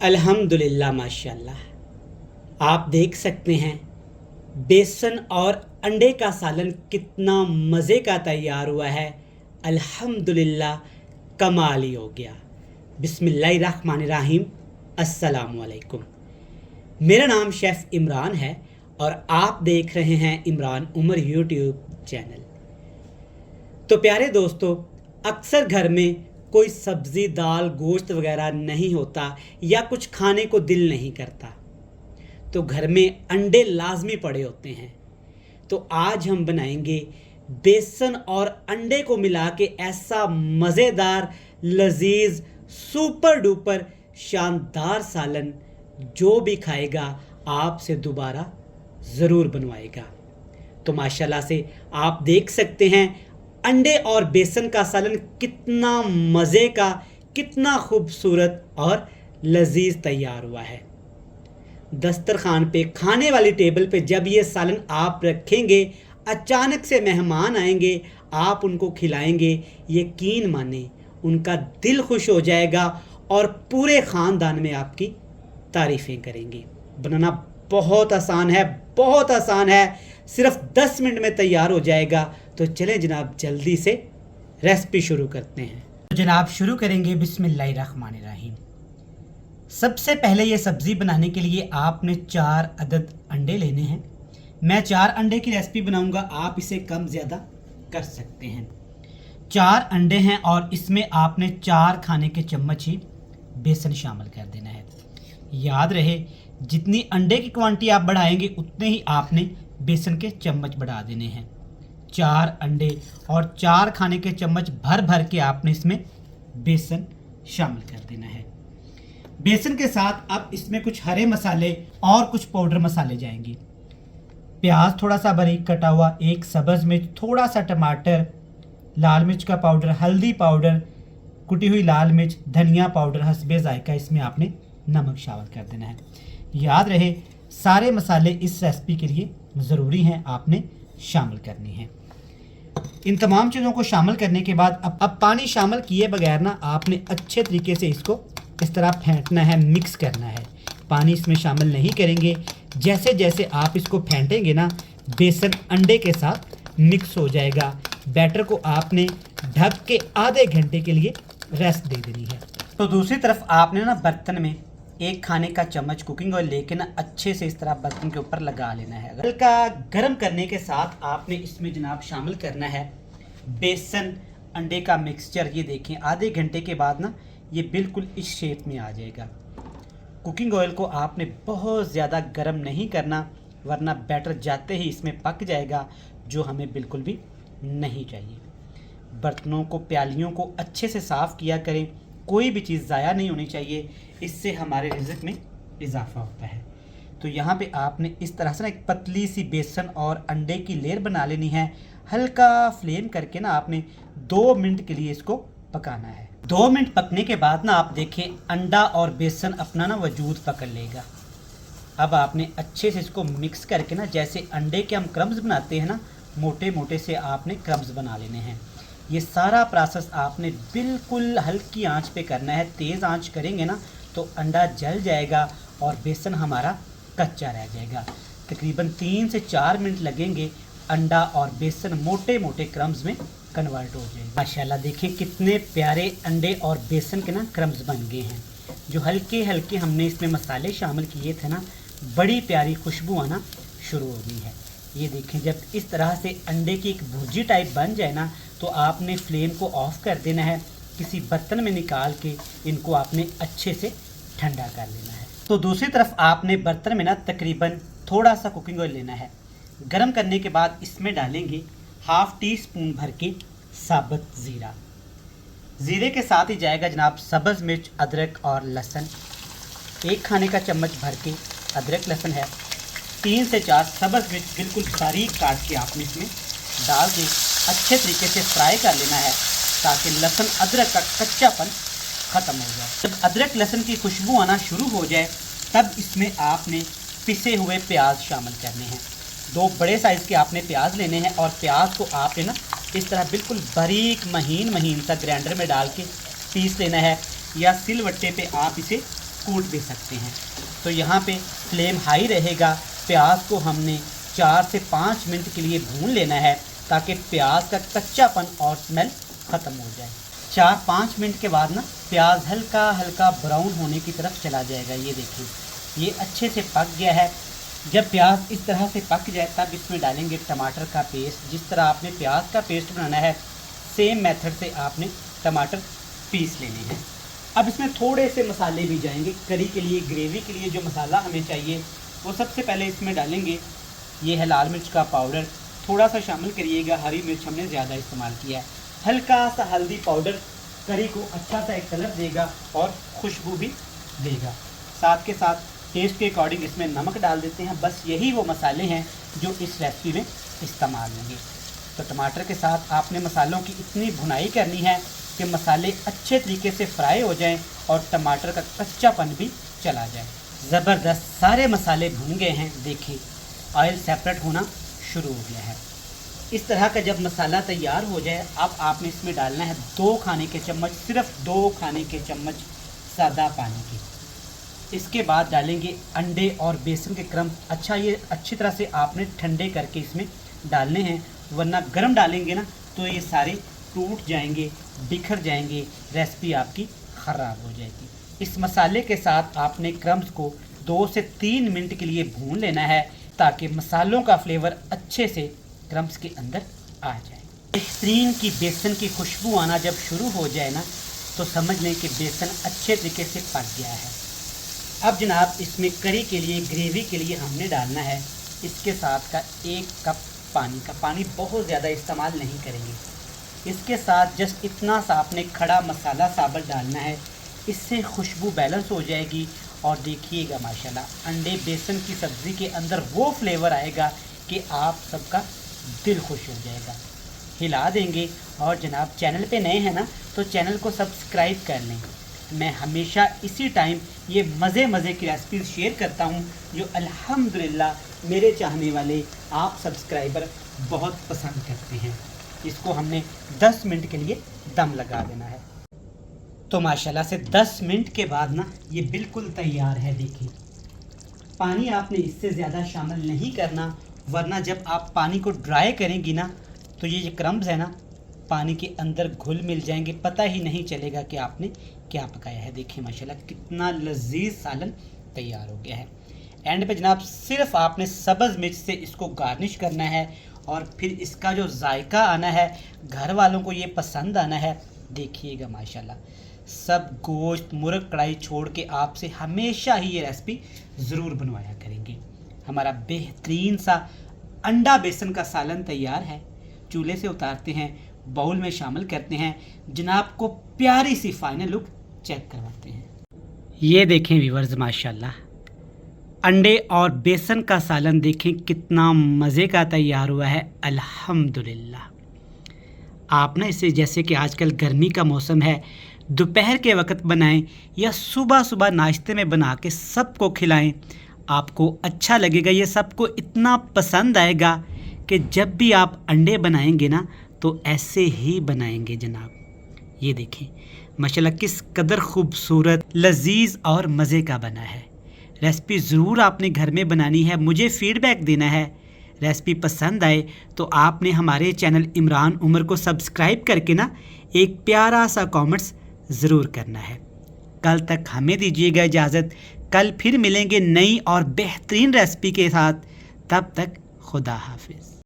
अल्हम्दुलिल्लाह माशाल्लाह। आप देख सकते हैं बेसन और अंडे का सालन कितना मज़े का तैयार हुआ है। अल्हम्दुलिल्लाह कमाल ही हो गया। बिस्मिल्लाहिर्रहमानिर्रहीम। अस्सलामु अलैकुम। मेरा नाम शेफ़ इमरान है और आप देख रहे हैं इमरान उमर यूट्यूब चैनल। तो प्यारे दोस्तों, अक्सर घर में कोई सब्ज़ी दाल गोश्त वगैरह नहीं होता या कुछ खाने को दिल नहीं करता, तो घर में अंडे लाजमी पड़े होते हैं। तो आज हम बनाएंगे बेसन और अंडे को मिला के ऐसा मज़ेदार लजीज सुपर डुपर शानदार सालन, जो भी खाएगा आपसे दोबारा ज़रूर बनवाएगा। तो माशाल्लाह से आप देख सकते हैं अंडे और बेसन का सालन कितना मज़े का, कितना खूबसूरत और लजीज तैयार हुआ है। दस्तरखान पे खाने वाली टेबल पे जब ये सालन आप रखेंगे, अचानक से मेहमान आएंगे, आप उनको खिलाएंगे, यकीन माने उनका दिल खुश हो जाएगा और पूरे ख़ानदान में आपकी तारीफ़ें करेंगे। बनाना बहुत आसान है, बहुत आसान है, सिर्फ 10 मिनट में तैयार हो जाएगा। तो चलें जनाब, जल्दी से रेसिपी शुरू करते हैं। तो जनाब शुरू करेंगे बिस्मिल्लाहिर्रहमानिर्रहीम। सबसे पहले ये सब्ज़ी बनाने के लिए आपने 4 अदद अंडे लेने हैं। मैं 4 अंडे की रेसिपी बनाऊंगा, आप इसे कम ज़्यादा कर सकते हैं। 4 अंडे हैं और इसमें आपने 4 खाने के चम्मच ही बेसन शामिल कर देना है। याद रहे, जितनी अंडे की क्वांटिटी आप बढ़ाएंगे उतने ही आपने बेसन के चम्मच बढ़ा देने हैं। 4 अंडे और 4 खाने के चम्मच भर भर के आपने इसमें बेसन शामिल कर देना है। बेसन के साथ अब इसमें कुछ हरे मसाले और कुछ पाउडर मसाले जाएंगे। प्याज थोड़ा सा बारीक कटा हुआ, 1 सब्ज़ मिर्च, थोड़ा सा टमाटर, लाल मिर्च का पाउडर, हल्दी पाउडर, कुटी हुई लाल मिर्च, धनिया पाउडर, हस्बे जायका इसमें आपने नमक शामिल कर देना है। याद रहे, सारे मसाले इस रेसिपी के लिए ज़रूरी हैं, आपने शामिल करनी है। इन तमाम चीज़ों को शामिल करने के बाद अब पानी शामिल किए बगैर ना आपने अच्छे तरीके से इसको इस तरह फेंटना है, मिक्स करना है। पानी इसमें शामिल नहीं करेंगे। जैसे जैसे आप इसको फेंटेंगे ना, बेसन अंडे के साथ मिक्स हो जाएगा। बैटर को आपने ढक के आधे घंटे के लिए रेस्ट दे देनी है। तो दूसरी तरफ आपने ना बर्तन में 1 खाने का चम्मच कुकिंग ऑयल लेके ना अच्छे से इस तरह बर्तन के ऊपर लगा लेना है। हल्का गर्म करने के साथ आपने इसमें जनाब शामिल करना है बेसन अंडे का मिक्सचर। ये देखें, आधे घंटे के बाद ना ये बिल्कुल इस शेप में आ जाएगा। कुकिंग ऑयल को आपने बहुत ज़्यादा गर्म नहीं करना, वरना बैटर जाते ही इसमें पक जाएगा, जो हमें बिल्कुल भी नहीं चाहिए। बर्तनों को, प्यालियों को अच्छे से साफ़ किया करें, कोई भी चीज़ ज़ाया नहीं होनी चाहिए, इससे हमारे रिज़्क में इजाफा होता है। तो यहाँ पे आपने इस तरह से ना एक पतली सी बेसन और अंडे की लेयर बना लेनी है। हल्का फ्लेम करके ना आपने 2 मिनट के लिए इसको पकाना है। 2 मिनट पकने के बाद ना आप देखें अंडा और बेसन अपना ना वजूद पकड़ लेगा। अब आपने अच्छे से इसको मिक्स करके ना, जैसे अंडे के हम क्रम्स बनाते हैं ना, मोटे मोटे से आपने क्रम्स बना लेने हैं। ये सारा प्रोसेस आपने बिल्कुल हल्की आंच पे करना है। तेज़ आंच करेंगे ना तो अंडा जल जाएगा और बेसन हमारा कच्चा रह जाएगा। तकरीबन 3 से 4 मिनट लगेंगे, अंडा और बेसन मोटे मोटे क्रम्स में कन्वर्ट हो जाएंगे। माशाल्लाह देखिए कितने प्यारे अंडे और बेसन के ना क्रम्स बन गए हैं। जो हल्के हल्के हमने इसमें मसाले शामिल किए थे ना, बड़ी प्यारी खुशबू आना शुरू हो गई है। ये देखें, जब इस तरह से अंडे की एक भुर्जी टाइप बन जाए ना, तो आपने फ्लेम को ऑफ कर देना है। किसी बर्तन में निकाल के इनको आपने अच्छे से ठंडा कर लेना है। तो दूसरी तरफ आपने बर्तन में ना तकरीबन थोड़ा सा कुकिंग ऑयल लेना है। गरम करने के बाद इसमें डालेंगे 1/2 टीस्पून भर के साबुत ज़ीरा। ज़ीरे के साथ ही जाएगा जनाब सब्ज़ मिर्च, अदरक और लहसुन। 1 खाने का चम्मच भर के अदरक लहसुन है। 3 से 4 सब्ज़ मिर्च बिल्कुल बारीक काट के आपने इसमें डाल के अच्छे तरीके से फ्राई कर लेना है, ताकि लहसुन अदरक का कच्चापन ख़त्म हो जाए। जब अदरक लहसुन की खुशबू आना शुरू हो जाए, तब इसमें आपने पिसे हुए प्याज शामिल करने हैं। 2 बड़े साइज़ के आपने प्याज लेने हैं और प्याज को आपने ना इस तरह बिल्कुल बारीक महीन सा ग्राइंडर में डाल के पीस लेना है, या सिलवट्टे पे आप इसे कूट भी सकते हैं। तो यहाँ पे फ्लेम हाई रहेगा। प्याज को हमने 4 से 5 मिनट के लिए भून लेना है ताकि प्याज का कच्चापन और स्मेल ख़त्म हो जाए। 4-5 मिनट के बाद ना प्याज हल्का हल्का ब्राउन होने की तरफ चला जाएगा। ये देखिए ये अच्छे से पक गया है। जब प्याज इस तरह से पक जाए तब इसमें डालेंगे टमाटर का पेस्ट। जिस तरह आपने प्याज का पेस्ट बनाना है सेम मेथड से आपने टमाटर पीस लेने हैं। अब इसमें थोड़े से मसाले भी जाएंगे। करी के लिए, ग्रेवी के लिए जो मसाला हमें चाहिए वो सबसे पहले इसमें डालेंगे। ये है लाल मिर्च का पाउडर, थोड़ा सा शामिल करिएगा। हरी मिर्च हमने ज़्यादा इस्तेमाल किया है। हल्का सा हल्दी पाउडर करी को अच्छा सा एक कलर देगा और खुशबू भी देगा। साथ के साथ टेस्ट के अकॉर्डिंग इसमें नमक डाल देते हैं। बस यही वो मसाले हैं जो इस रेसिपी में इस्तेमाल होंगे। तो टमाटर के साथ आपने मसालों की इतनी भुनाई करनी है कि मसाले अच्छे तरीके से फ्राई हो जाएं और टमाटर का कच्चापन भी चला जाए। ज़बरदस्त सारे मसाले भुन गए हैं। देखिए ऑयल सेपरेट होना शुरू हो गया है। इस तरह का जब मसाला तैयार हो जाए अब आपने इसमें डालना है 2 खाने के चम्मच, सिर्फ 2 खाने के चम्मच सादा पानी के। इसके बाद डालेंगे अंडे और बेसन के क्रम्स। अच्छा ये अच्छी तरह से आपने ठंडे करके इसमें डालने हैं, वरना गर्म डालेंगे ना तो ये सारे टूट जाएंगे, बिखर जाएंगे, रेसिपी आपकी ख़राब हो जाएगी। इस मसाले के साथ आपने क्रम्स को 2 से 3 मिनट के लिए भून लेना है ताकि मसालों का फ्लेवर अच्छे से क्रम्स के अंदर आ जाए। बेहतरीन की बेसन की खुशबू आना जब शुरू हो जाए ना तो समझ लें कि बेसन अच्छे तरीके से पक गया है। अब जनाब इसमें करी के लिए, ग्रेवी के लिए हमने डालना है इसके साथ का 1 कप पानी का। पानी बहुत ज़्यादा इस्तेमाल नहीं करेंगे। इसके साथ जस्ट इतना सा आपने खड़ा मसाला साबुत डालना है, इससे खुशबू बैलेंस हो जाएगी। और देखिएगा माशाल्लाह अंडे बेसन की सब्ज़ी के अंदर वो फ्लेवर आएगा कि आप सबका दिल खुश हो जाएगा। हिला देंगे। और जनाब चैनल पे नए हैं ना तो चैनल को सब्सक्राइब कर लें। मैं हमेशा इसी टाइम ये मज़े की रेसिपीज़ शेयर करता हूँ जो अल्हम्दुलिल्लाह मेरे चाहने वाले आप सब्सक्राइबर बहुत पसंद करते हैं। इसको हमने 10 मिनट के लिए दम लगा देना है। तो माशाल्लाह से 10 मिनट के बाद ना ये बिल्कुल तैयार है। देखिए पानी आपने इससे ज़्यादा शामिल नहीं करना, वरना जब आप पानी को ड्राई करेंगी ना तो ये जो क्रम्स है ना पानी के अंदर घुल मिल जाएंगे, पता ही नहीं चलेगा कि आपने क्या पकाया है। देखिए माशाल्लाह कितना लजीज सालन तैयार हो गया है। एंड पे जनाब सिर्फ आपने सब्ज़ मिर्च से इसको गार्निश करना है और फिर इसका जो जायका आना है, घर वालों को ये पसंद आना है। देखिएगा माशाल्लाह सब गोश्त मुर्ग कढ़ाई छोड़ के आपसे हमेशा ही ये रेसिपी ज़रूर बनवाया करेंगे। हमारा बेहतरीन सा अंडा बेसन का सालन तैयार है। चूल्हे से उतारते हैं, बाउल में शामिल करते हैं, जनाब को प्यारी सी फाइनल लुक चेक करवाते हैं। ये देखें व्यूअर्स माशाल्लाह अंडे और बेसन का सालन देखें कितना मज़े का तैयार हुआ है। अल्हम्दुलिल्लाह आप ना इसे जैसे कि आजकल गर्मी का मौसम है दोपहर के वक्त बनाएं या सुबह सुबह नाश्ते में बना के सबको खिलाएं, आपको अच्छा लगेगा। ये सबको इतना पसंद आएगा कि जब भी आप अंडे बनाएंगे ना तो ऐसे ही बनाएंगे जनाब। ये देखें माशाल्लाह किस कदर खूबसूरत, लजीज और मज़े का बना है। रेसिपी ज़रूर आपने घर में बनानी है, मुझे फ़ीडबैक देना है। रेसिपी पसंद आए तो आपने हमारे चैनल इमरान उमर को सब्सक्राइब करके ना एक प्यारा सा कमेंट्स ज़रूर करना है। कल तक हमें दीजिएगा इजाज़त, कल फिर मिलेंगे नई और बेहतरीन रेसिपी के साथ। तब तक खुदा हाफिज़।